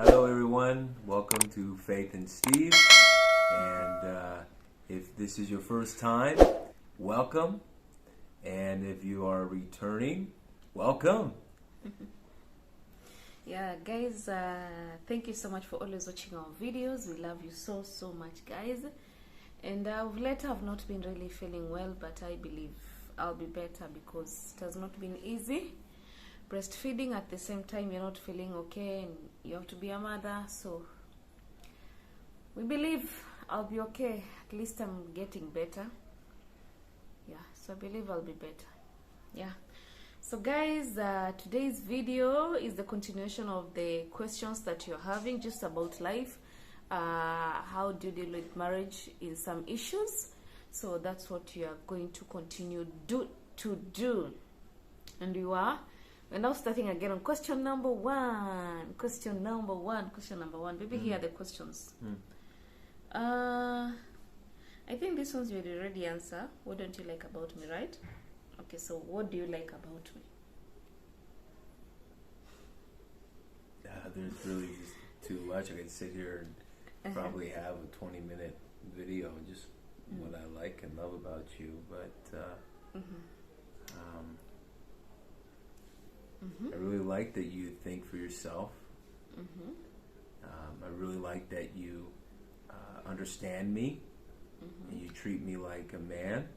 Hello everyone, welcome to Faith and Steve, and if this is your first time, welcome, and if you are returning, welcome. Yeah, guys, thank you so much for always watching our videos. We love you so much, guys. And of late I've not been really feeling well, but I believe I'll be better because it has not been easy breastfeeding. At the same time, you're not feeling okay and you have to be a mother, so we believe I'll be okay. At least I'm getting better. Yeah, so I believe I'll be better. Yeah, so guys, today's video is the continuation of the questions that you're having just about life. How do you deal with marriage in some issues? So that's what you are going to continue to do. And you are, we're now starting again on question number one. Question number one. Maybe here are the questions. I think this one's you already answer. What don't you like about me, right? Okay, so what do you like about me? There's really just too much. I could sit here and probably have a 20-minute video just what I like and love about you, but I really like that you think for yourself. I really like that you understand me and you treat me like a man.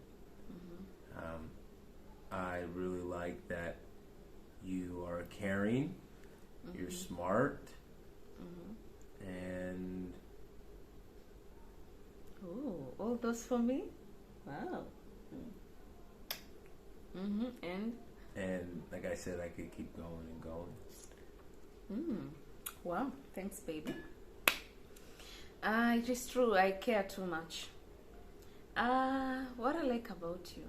I really like that you are caring, you're smart, and all those for me? Wow. And like I said, I could keep going and going. Wow, thanks, baby. It is true, I care too much. What I like about you?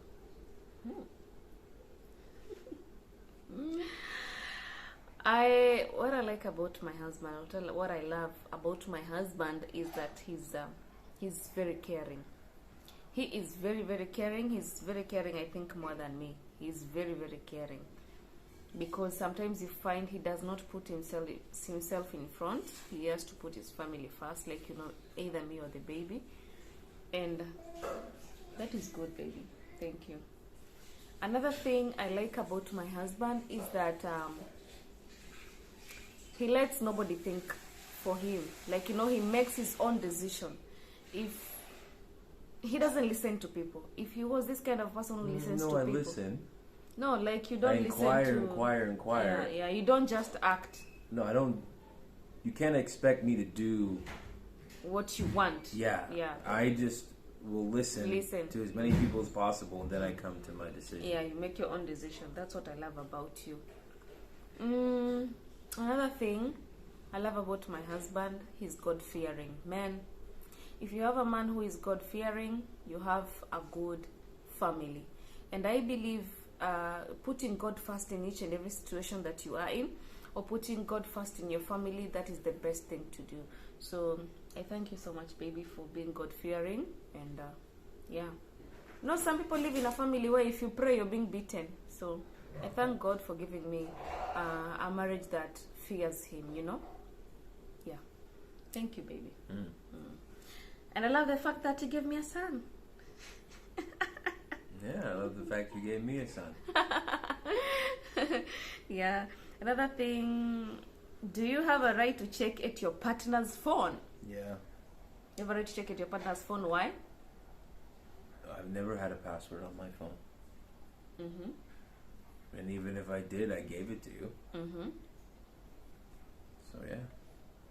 What I like about my husband, what I love about my husband is that he's very caring. He is very caring. He's very caring, I think, more than me. He's very caring. Because sometimes you find he does not put himself in front. He has to put his family first, like, either me or the baby. And that is good, baby. Thank you. Another thing I like about my husband is that he lets nobody think for him. Like, he makes his own decision. If he doesn't listen to people. If he was this kind of person who listens to people. No, I listen. No, like you don't listen to... inquire. Yeah, you don't just act. No, I don't... You can't expect me to do... what you want. Yeah. I just will listen to as many people as possible, and then I come to my decision. Yeah, you make your own decision. That's what I love about you. Another thing I love about my husband, he's God-fearing. Man, if you have a man who is God-fearing, you have a good family. And I believe putting God first in each and every situation that you are in, or putting God first in your family, that is the best thing to do. So I thank you so much, baby, for being God-fearing. And yeah. Some people live in a family where if you pray, you're being beaten. So I thank God for giving me a marriage that fears him, Yeah. Thank you, baby. And I love the fact that he gave me a son. Yeah, I love the fact you gave me a son. Yeah. Another thing, do you have a right to check at your partner's phone? Yeah. You have a right to check at your partner's phone. Why? I've never had a password on my phone. And even if I did, I gave it to you. So yeah.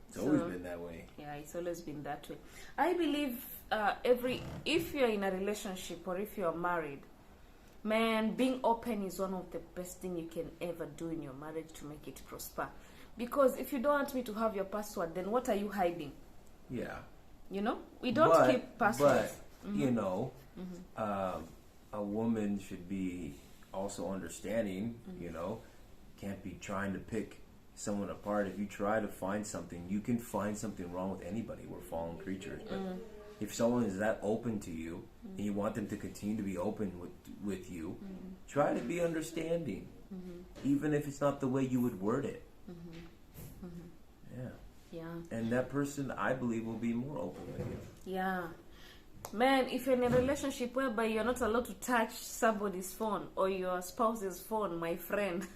It's always been that way. Yeah, it's always been that way. I believe if you're in a relationship or if you're married, man, being open is one of the best things you can ever do in your marriage to make it prosper. Because if you don't want me to have your password, then what are you hiding? Yeah. We don't keep passwords. But, a woman should be also understanding, can't be trying to pick someone apart. If you try to find something, you can find something wrong with anybody. We're fallen creatures. But if someone is that open to you and you want them to continue to be open with you, try to be understanding, even if it's not the way you would word it. Yeah. Yeah. And that person, I believe, will be more open with you. Yeah. Man, if you're in a relationship whereby you're not allowed to touch somebody's phone or your spouse's phone, my friend,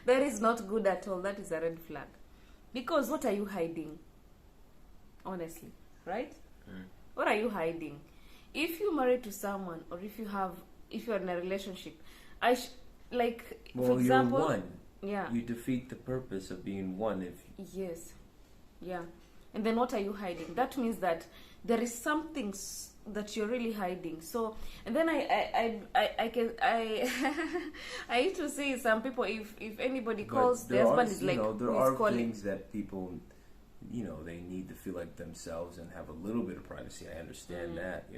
that is not good at all. That is a red flag. Because what are you hiding? Honestly, right? What are you hiding? If you're married to someone, or if you're in a relationship, for example, you're one. Yeah. You defeat the purpose of being one if. Yes. Yeah. And then what are you hiding? That means that there is something that you're really hiding. So, and then I used to see some people, if anybody calls, the husband is like, there are things that people, they need to feel like themselves and have a little bit of privacy. I understand that,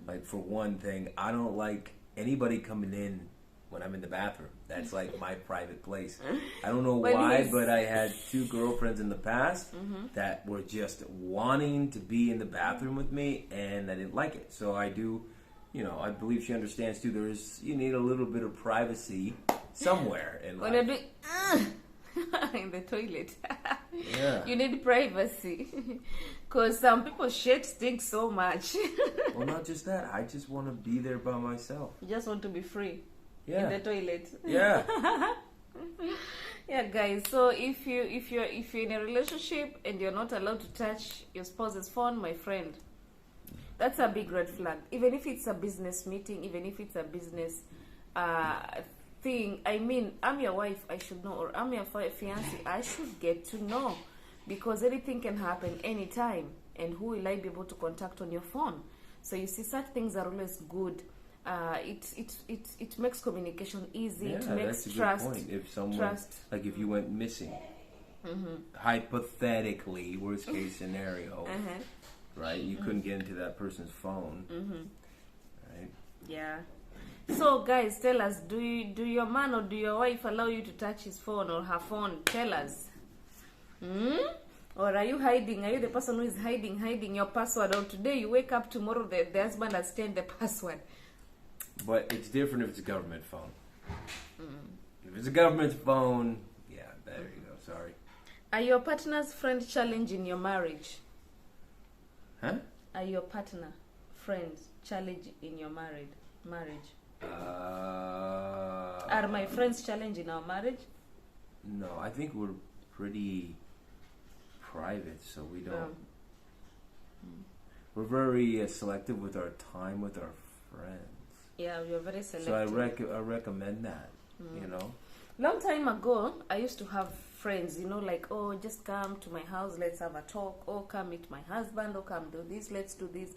like for one thing, I don't like anybody coming in when I'm in the bathroom. That's like my private place. I don't know why, but I had 2 girlfriends in the past that were just wanting to be in the bathroom with me, and I didn't like it. So I do, I believe she understands too. You need a little bit of privacy somewhere in life. When you're doing in the toilet, yeah, you need privacy, because some people shit stinks so much. Well, not just that. I just want to be there by myself. You just want to be free. Yeah. In the toilet. Yeah. Yeah, guys. So if you're in a relationship and you're not allowed to touch your spouse's phone, my friend, that's a big red flag. Even if it's a business meeting, even if it's a business thing. I mean, I'm your wife, I should know, or I'm your fiance, I should get to know, because anything can happen anytime. And who will I be able to contact on your phone? So you see, such things are always good. It makes communication easy. Yeah, it makes that's a trust. good point. If someone, like if you went missing, hypothetically, worst case scenario, right? You couldn't get into that person's phone, right? Yeah. So guys, tell us: do your man or do your wife allow you to touch his phone or her phone? Tell us. Or are you hiding? Are you the person who is hiding your password? Or today you wake up, tomorrow the husband has changed the password. But it's different if it's a government phone. If it's a government phone, yeah, there you go. Sorry. Are your partner's friend challenging your marriage? Huh? Are your partner, friends challenged in your marriage? Are my friends challenging our marriage? No, I think we're pretty private, so we don't. We're very selective with our time with our friends. Yeah, we are very selective. So I recommend that. Long time ago, I used to have friends, like, oh, just come to my house, let's have a talk. Oh, come meet my husband. Oh, come do this, let's do this.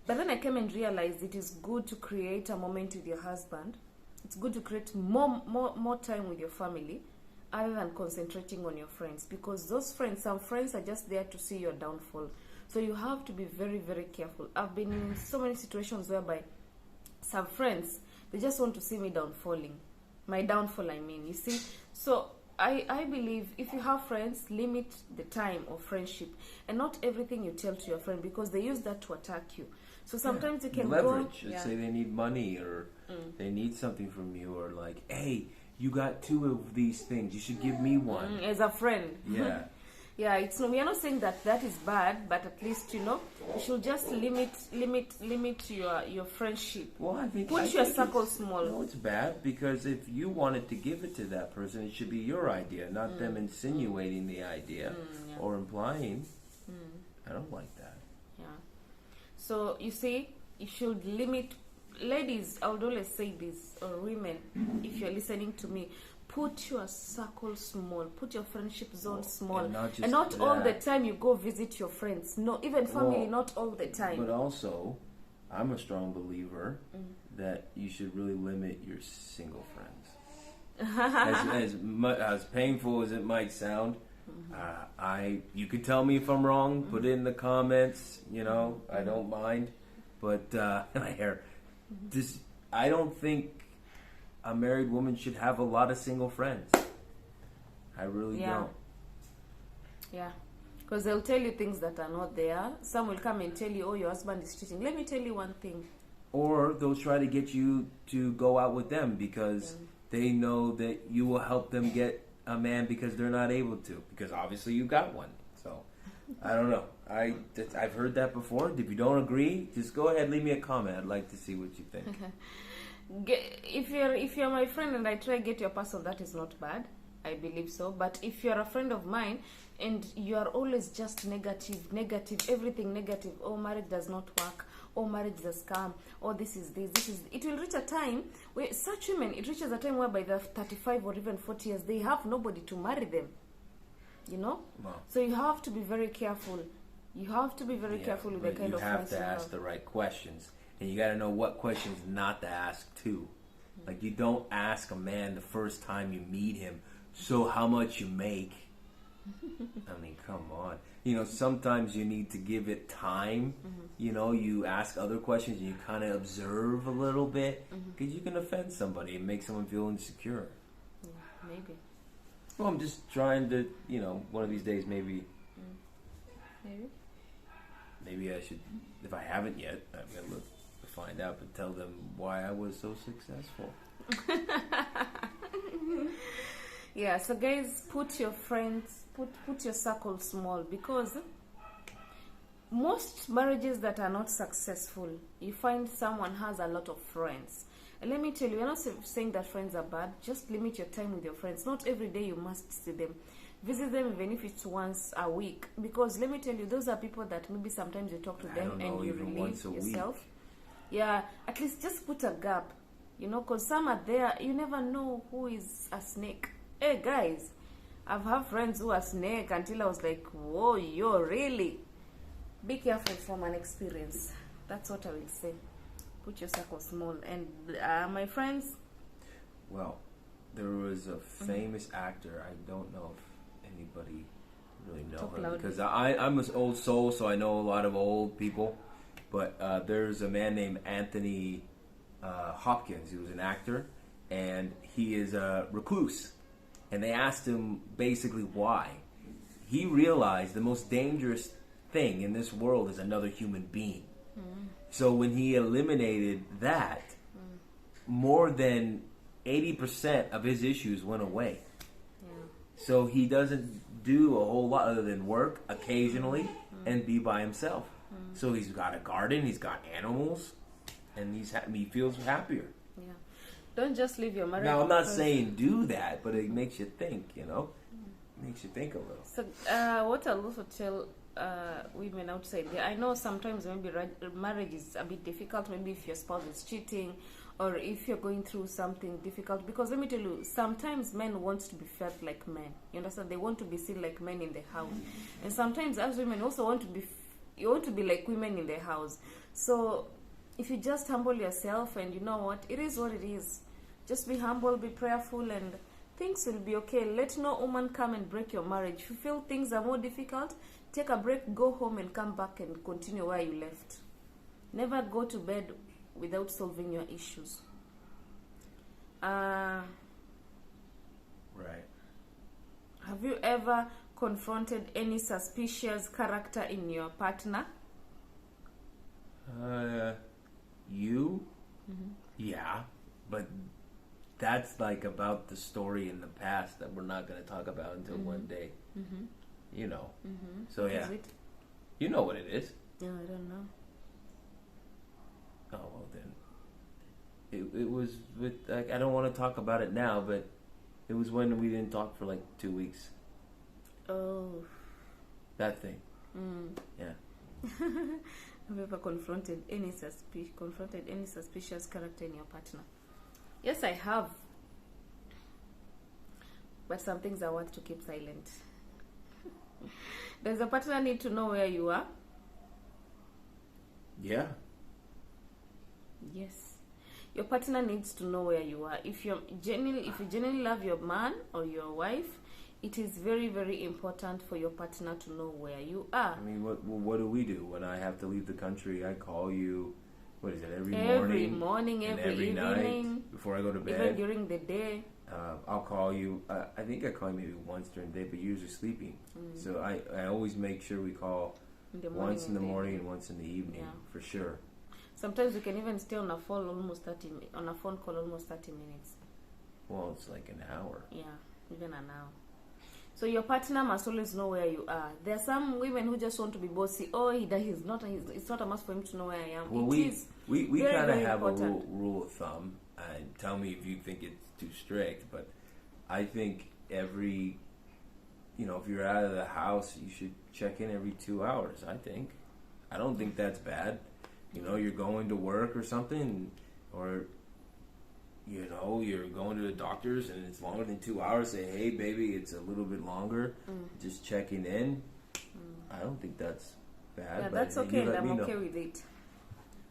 But then I came and realized it is good to create a moment with your husband. It's good to create more time with your family, other than concentrating on your friends, because some friends are just there to see your downfall. So you have to be very, very careful. I've been in so many situations whereby some friends, they just want to see me downfalling. My downfall, I mean, you see. So I believe if you have friends, limit the time of friendship, and not everything you tell to your friend, because they use that to attack you. So sometimes you can leverage. Let's say they need money, or they need something from you, or like, hey, you got 2 of these things, you should give me one. As a friend. Yeah. Yeah, we are not saying that is bad, but at least you should just limit your friendship. Well, I think your circle small. No, it's bad, because if you wanted to give it to that person, it should be your idea, not them insinuating the idea or implying. I don't like that. Yeah. So you see, you should limit. Ladies, I would always say this, or women, if you're listening to me, put your circle small, put your friendship zone small, and not all the time you go visit your friends. No, even family, not all the time. But also, I'm a strong believer that you should really limit your single friends. As painful as it might sound, you could tell me if I'm wrong. Put it in the comments. I don't mind. But my hair. I don't think a married woman should have a lot of single friends. I really don't. Yeah. Because they'll tell you things that are not there. Some will come and tell you, oh, your husband is cheating. Let me tell you one thing. Or they'll try to get you to go out with them because they know that you will help them get a man because they're not able to. Because obviously you got one. So, I don't know. I've heard that before. If you don't agree, just go ahead, leave me a comment. I'd like to see what you think. If you're my friend and I try to get your password, that is not bad. I believe so. But if you're a friend of mine and you are always just negative, everything negative, oh, marriage does not work, oh, marriage is a scam, oh, this is, it will reach a time where such women, it reaches a time where by the 35 or even 40 years, they have nobody to marry them. You know? Wow. So you have to be very careful. You have to be very careful with the kind of friends you have to ask the right questions. And you got to know what questions not to ask too. Like, you don't ask a man the first time you meet him, so how much you make? I mean, come on. You know, sometimes you need to give it time. You know, you ask other questions and you kind of observe a little bit, because you can offend somebody and make someone feel insecure. Yeah, maybe. Well, I'm just trying to, you know, one of these days maybe. Maybe I should, if I haven't yet, I'm going to look to find out, but tell them why I was so successful. Yeah, so guys, put your friends, put your circle small, because most marriages that are not successful, you find someone has a lot of friends. And let me tell you, we're not saying that friends are bad. Just limit your time with your friends. Not every day you must see them. Visit them even if it's once a week. Because let me tell you, those are people that maybe sometimes you talk to them and you relieve yourself. Yeah, at least just put a gap. You know, because some are there, you never know who is a snake. Hey guys, I've had friends who are snake until I was like, whoa, yo, really? Be careful from an experience. That's what I will say. Put your circle small. And my friends? Well, there was a famous actor. I don't know if anybody really know him. Because I'm an old soul, so I know a lot of old people. But there's a man named Anthony Hopkins. He was an actor. And he is a recluse. And they asked him basically why. He realized the most dangerous thing in this world is another human being. So when he eliminated that, more than 80% of his issues went away. So he doesn't do a whole lot other than work occasionally and be by himself. So he's got a garden, he's got animals, and he feels happier. Yeah. Don't just leave your marriage. Now, I'm not saying do that, but it makes you think, you know? It makes you think a little. So what I'll also tell women outside there, I know sometimes maybe marriage is a bit difficult, maybe if your spouse is cheating or if you're going through something difficult, because let me tell you, sometimes men want to be felt like men. You understand? They want to be seen like men in the house. And sometimes as women also want to be like women in the house. So if you just humble yourself, and you know what, it is what it is. Just be humble, be prayerful, and things will be okay. Let no woman come and break your marriage. If you feel things are more difficult, take a break, go home and come back and continue where you left. Never go to bed without solving your issues. Right. Have you ever confronted any suspicious character in your partner? Yeah, but that's like about the story in the past that we're not going to talk about until one day. You know. So yeah. Is it? You know what it is. No, I don't know. Oh, well then. It was with, like, I don't want to talk about it now, but it was when we didn't talk for like 2 weeks. Oh. That thing. Yeah. Have you ever confronted any suspicious character in your partner? Yes, I have. But some things are worth to keep silent. Does the partner need to know where you are? Yeah. Yes. Your partner needs to know where you are. If you genuinely love your man or your wife, it is very, very important for your partner to know where you are. I mean, what do we do when I have to leave the country? I call you. What is it? Every morning, every evening, night before I go to bed. Even during the day. I'll call you. I think I call you maybe once during the day, but usually sleeping. So I always make sure we call once in the morning and once in the evening, for sure. Sometimes we can even stay on a phone call almost 30 minutes. Well, it's like an hour. Yeah. even an hour. So your partner must always know where you are. There are some women who just want to be bossy. Oh, it's not a must for him to know where I am. Well, we kind of have important. A rule of thumb, and tell me if you think it's too strict, but I think if you're out of the house, you should check in every 2 hours, I think. I don't think that's bad. You're going to work or something, or you're going to the doctors and it's longer than 2 hours. Say, hey, baby, it's a little bit longer. Just checking in. I don't think that's bad. Yeah, that's okay, and I'm okay with it.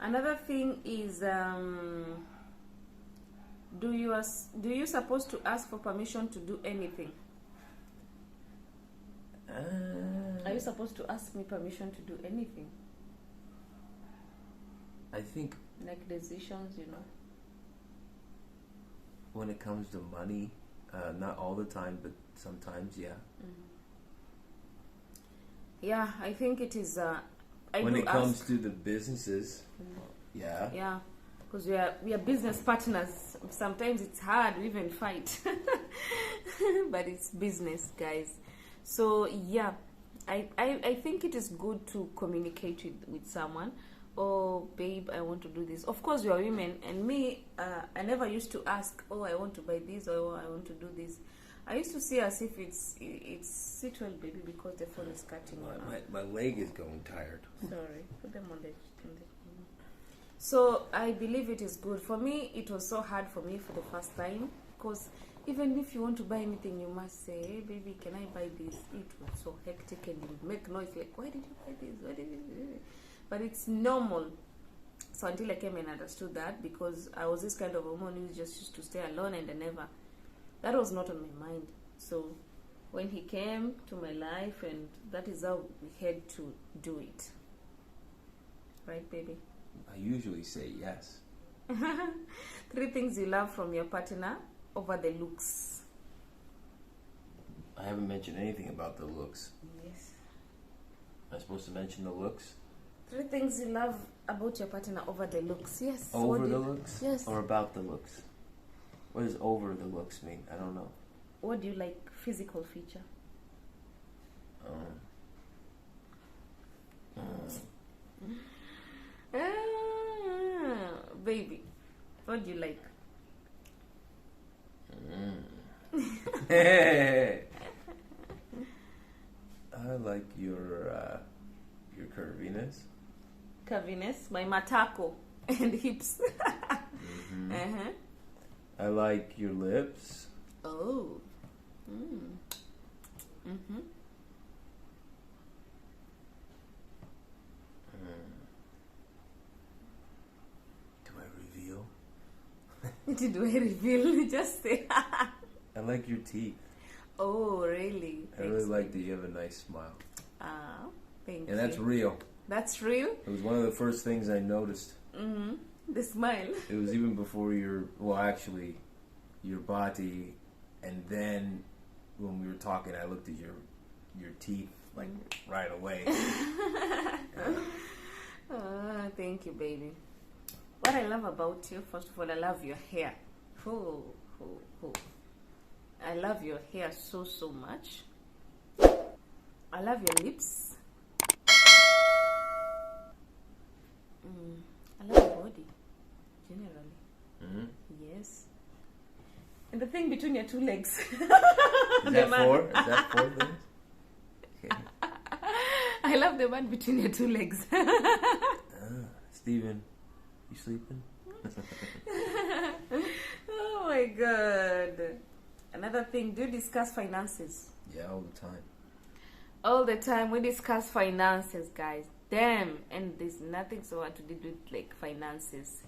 Another thing is, do you supposed to ask for permission to do anything? Are you supposed to ask me permission to do anything? I think, like decisions, when it comes to money, not all the time, but sometimes, yeah. Yeah, I think it is. When it comes to the businesses, yeah. Yeah, because we are business partners. Sometimes it's hard, we even fight, but it's business, guys. So yeah, I think it is good to communicate with someone. Oh, babe, I want to do this. Of course, we are women, and me, I never used to ask, oh, I want to buy this, or I want to do this. I used to see as if it's sit well, baby, because the phone is cutting. My leg is going tired. Sorry, put them on the. So I believe it is good. For me, it was so hard for me for the first time, because even if you want to buy anything, you must say, hey, baby, can I buy this? It was so hectic, and you would make noise like, why did you buy this? Why did you do it? But it's normal. So until I came and understood that, because I was this kind of woman who just used to stay alone, and that was not on my mind. So when he came to my life, and that is how we had to do it. Right, baby? I usually say yes. 3 things you love from your partner over the looks. I haven't mentioned anything about the looks. Yes. Am I supposed to mention the looks? 3 things you love about your partner over the looks. Yes. Over the looks? Yes. Or about the looks? What does over the looks mean? I don't know. What do you like? Physical feature. Baby, what do you like? I like your curviness. Curviness, my matako and hips. I like your lips. Oh. Do I reveal? Do I reveal? Just say. I like your teeth. Oh, really? I really like that you have a nice smile. Thank you. And that's real. That's real? It was one of the first things I noticed. The smile. It was even before your body, and then when we were talking, I looked at your teeth like right away. Thank you, baby. What I love about you, first of all, I love your hair. I love your hair so much. I love your lips. I love your body, generally. Yes. And the thing between your 2 legs. Is that 4 things? Okay. I love the man between your 2 legs. Steven, you sleeping? Oh my God. Another thing, do you discuss finances? Yeah, all the time. All the time we discuss finances, guys. Damn, and there's nothing so hard to do with like finances.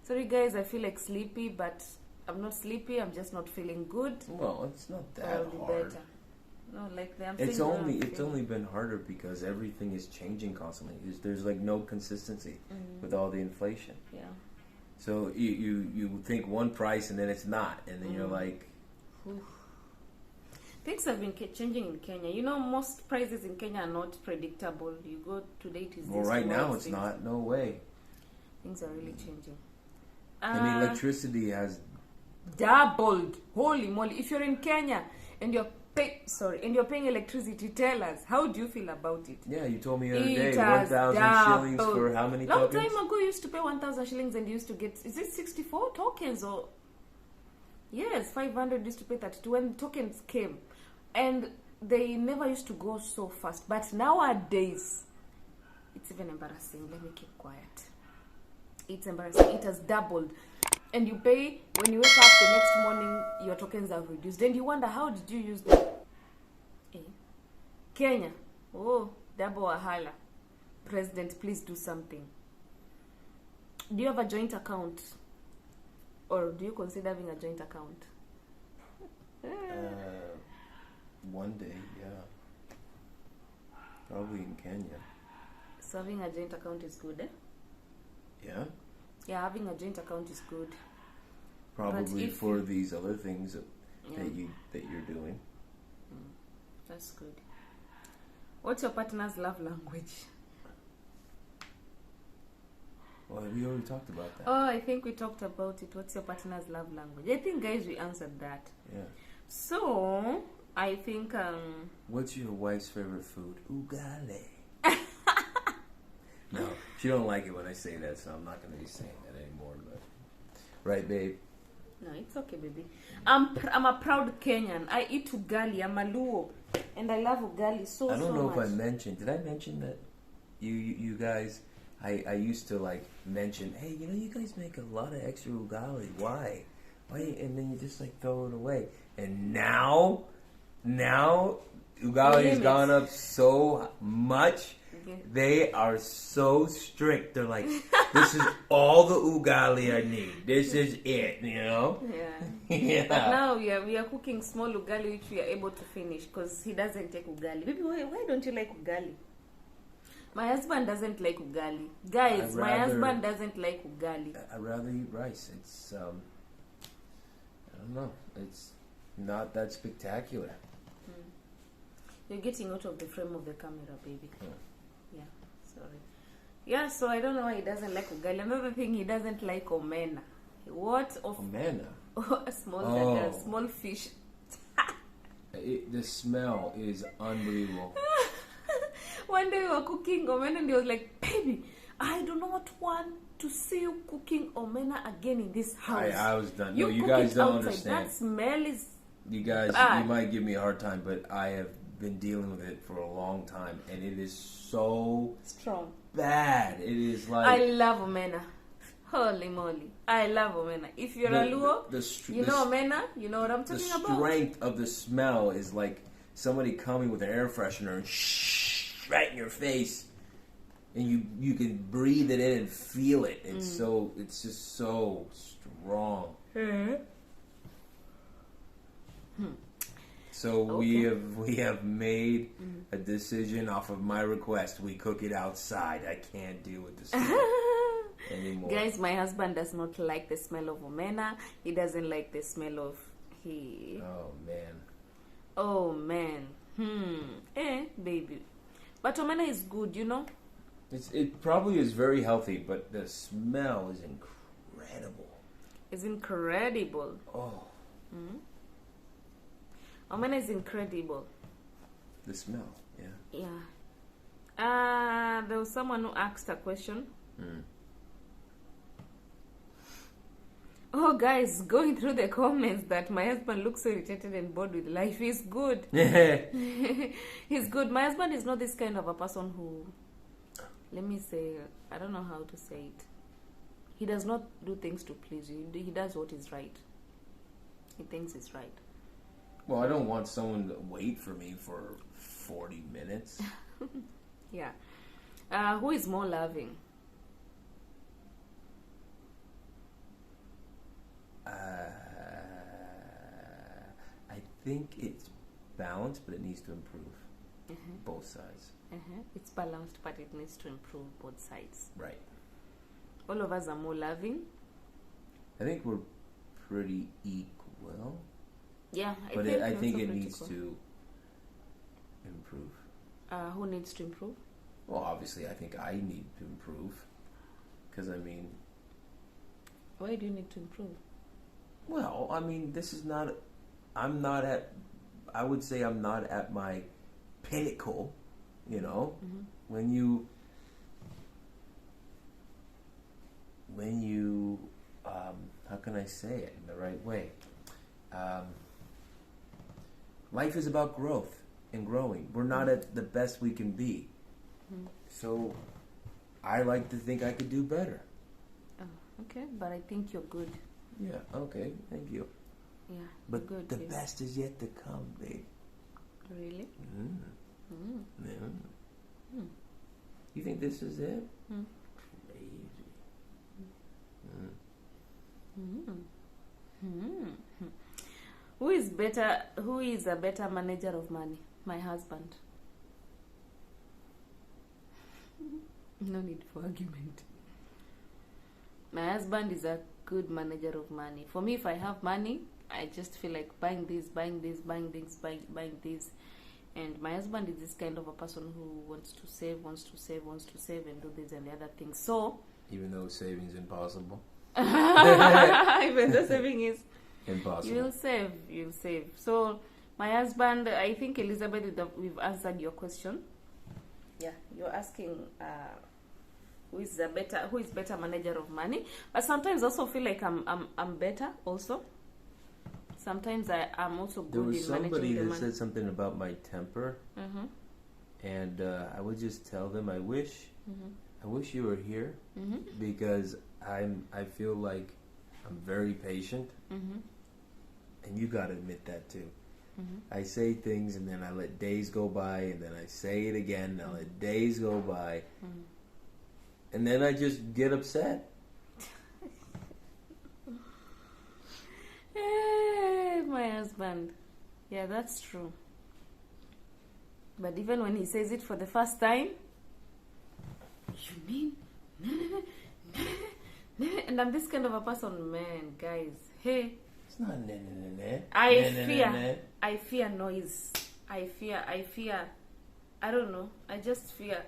Sorry guys, I feel like sleepy, but I'm not sleepy, I'm just not feeling good. Well, it's not that I'll be hard. better. No, like it's only been harder because everything is changing constantly. There's like no consistency with all the inflation. Yeah. So you think one price and then it's not, and then you're like, oof. Things have been changing in Kenya. You know, most prices in Kenya are not predictable. You go today, it is well, this. right now it's not. No way. Things are really changing. I mean, electricity has doubled. Holy moly! If you're in Kenya and you're paying electricity. Tell us, how do you feel about it? Yeah, you told me the other It day, has 1,000 shillings for how many Long tokens? time ago, you used to pay 1,000 shillings and you used to get, is it 64 tokens or? Yes, 500 used to pay 32 when tokens came. And they never used to go so fast. But nowadays, it's even embarrassing. Let me keep quiet. It's embarrassing. It has doubled. And you pay, when you wake up the next morning, your tokens have reduced. Then you wonder, how did you use them? Kenya. Oh, double wahala. President, please do something. Do you have a joint account? Or do you consider having a joint account? One day, yeah. Probably in Kenya. So having a joint account is good, eh? Yeah? Yeah, having a joint account is good. Probably for these other things that you're doing. That's good. What's your partner's love language? Well, we already talked about that. Oh, I think we talked about it. What's your partner's love language? I think, guys, we answered that. Yeah. So, I think... What's your wife's favorite food? Ugali. No, she don't like it when I say that, so I'm not going to be saying that anymore. But right, babe? No, it's okay, baby. I'm a proud Kenyan. I eat ugali. I'm a Luo. And I love ugali so much. I don't know if I mentioned... Did I mention that you guys... I used to like mention, hey, you guys make a lot of extra ugali. Why? And then you just like throw it away. And now ugali has gone up so much. Okay. They are so strict. They're like, this is all the ugali I need. This is it, Yeah. Yeah. But now we are cooking small ugali which we are able to finish because he doesn't take ugali. Baby, why don't you like ugali? My husband doesn't like ugali. Guys, my husband doesn't like ugali. I'd rather eat rice. It's, I don't know. It's not that spectacular. You're getting out of the frame of the camera, baby. Yeah, sorry. Yeah, so I don't know why he doesn't like ugali. Another thing, he doesn't like omena. What of... Omena? Small fish. The smell is unbelievable. One day we were cooking omena and he was like, baby, I do not want to see you cooking omena again in this house. I was done. You guys don't understand. That smell is... You guys, you might give me a hard time, but I have been dealing with it for a long time, and it is so... strong. Bad. It is like... I love omena. Holy moly. I love omena. If you're a Luo, you know omena, you know what I'm talking about. The strength of the smell is like somebody coming with an air freshener and right in your face, and you can breathe it in and feel it. It's just so strong. So we have made a decision off of my request. We cook it outside. I can't deal with the smell anymore. Guys, my husband does not like the smell of omena. He doesn't like the smell of Oh man. Baby. But omena is good, It probably is very healthy, but the smell is incredible. It's incredible. Oh. Omena is incredible. The smell, yeah. Yeah. There was someone who asked a question. Oh, guys, going through the comments that my husband looks so irritated and bored with life. He's good. He's good. My husband is not this kind of a person who, let me say, I don't know how to say it. He does not do things to please you. He does what is right. He thinks it's right. Well, I don't want someone to wait for me for 40 minutes. Yeah. Who is more loving? I think it's balanced, but it needs to improve. Both sides. It's balanced, but it needs to improve both sides. Right. All of us are more loving. I think we're pretty equal. Yeah, I think it needs to improve. Who needs to improve? Well, obviously, I think I need to improve. Because, why do you need to improve? Well, this is not... I'm not at... I would say I'm not at my pinnacle, you know. Mm-hmm. When you how can I say it in the right way? Life is about growth and growing. We're not at the best we can be. Mm-hmm. So I like to think I could do better. Oh, okay, but I think you're good. Yeah, okay, thank you. Yeah, But good, the yes. best is yet to come, babe. Really? Mm. Mm. Yeah. Mm. You think this is it? Mm. Crazy. Mm. Mm. Who is a better manager of money? My husband. No need for argument. My husband is a good manager of money. For me, if I have money, I just feel like buying this, buying this, buying this, buying this. And my husband is this kind of a person who wants to save, and do this and the other things. So, Even though saving's impossible. even though saving is Impossible. you'll save. So, my husband, I think Elizabeth, we've answered your question. Yeah, you're asking who is better manager of money. But sometimes I also feel like I'm better also. Sometimes I'm also There good was in managing somebody the that money. said something about my temper, Mm-hmm. and I would just tell them, I wish you were here, Mm-hmm. because I feel like I'm very patient, Mm-hmm. and you gotta admit that too. Mm-hmm. I say things and then I let days go by, and then I say it again and I let days go by, Mm-hmm. and then I just get upset. My husband. Yeah, that's true. But even when he says it for the first time, you mean? And I'm this kind of a person, man, guys. Hey, It's not nah. I fear noise. I fear. I don't know. I just fear.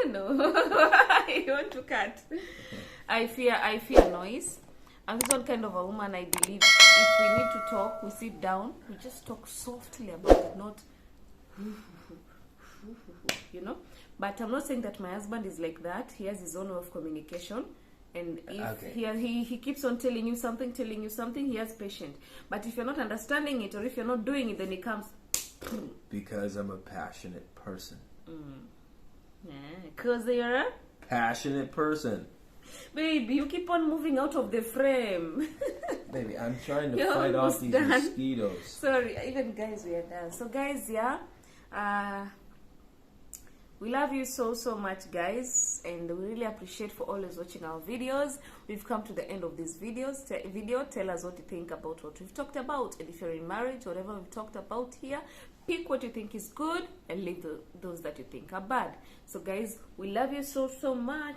No, I want to cut. I fear noise. I'm this one kind of a woman. I believe if we need to talk, we sit down. We just talk softly about it, not, you know. But I'm not saying that my husband is like that. He has his own way of communication, and if he keeps on telling you something, he has patience. But if you're not understanding it, or if you're not doing it, then it comes. Because I'm a passionate person. Because you're a Passionate person. baby. You keep on moving out of the frame. Baby, I'm trying to You're fight off almost these done. mosquitoes. Sorry, even guys, we are done. So guys, yeah, we love you so much, guys, and we really appreciate for always watching our videos. We've come to the end of this video. Tell us what you think about what we've talked about, and if you're in marriage, whatever we've talked about here, pick what you think is good and leave those that you think are bad. So guys, we love you so much.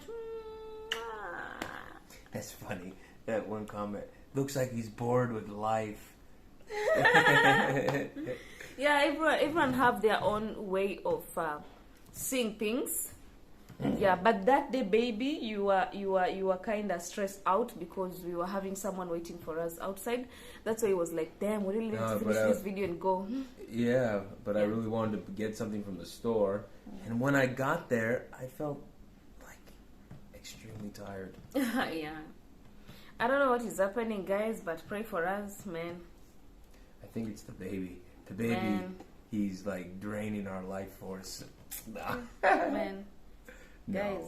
That's funny. That one comment. Looks like he's bored with life. Yeah, everyone have their own way of seeing things. Yeah, but that day, baby, you were kind of stressed out because we were having someone waiting for us outside. That's why it was like, damn, we really need to finish this video and go. Yeah, but I really wanted to get something from the store, and when I got there, I felt like extremely tired. Yeah, I don't know what is happening, guys, but pray for us, man. I think it's the baby. The baby, Man. he's like draining our life force. Man. No.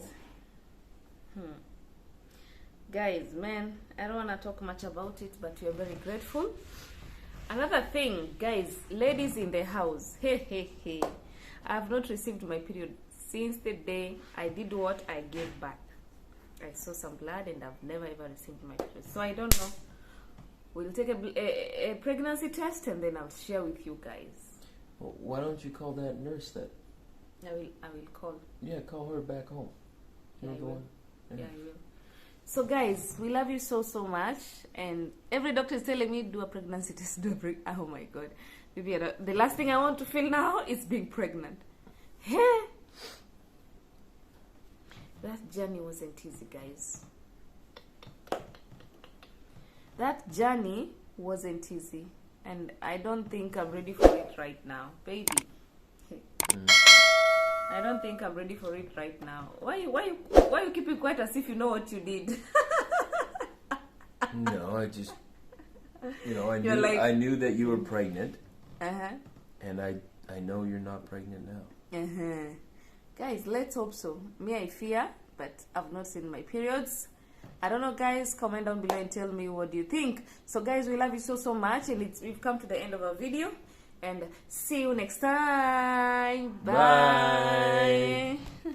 Guys, man, I don't want to talk much about it, but we are very grateful. Another thing, guys, ladies in the house, hey, I have not received my period since the day I did what I gave back. I saw some blood and I've never ever received my period. So I don't know. We'll take a pregnancy test and then I'll share with you guys. Well, why don't you call that nurse that? I will call. Yeah, call her back home. You know the one? Yeah, I will. So guys, we love you so much, and every doctor is telling me do a pregnancy test. Oh my god, maybe the last thing I want to feel now is being pregnant. Hey, that journey wasn't easy, guys. That journey wasn't easy. and I don't think I'm ready for it right now, baby. I don't think I'm ready for it right now. Why you keep it quiet as if you know what you did? No, I just, You're like, I knew that you were pregnant, uh-huh. and I know you're not pregnant now. Uh-huh. Guys, let's hope so. Me, I fear, but I've not seen my periods. I don't know, guys. Comment down below and tell me what do you think. So, guys, we love you so much, and we've come to the end of our video. And see you next time. Bye. Bye.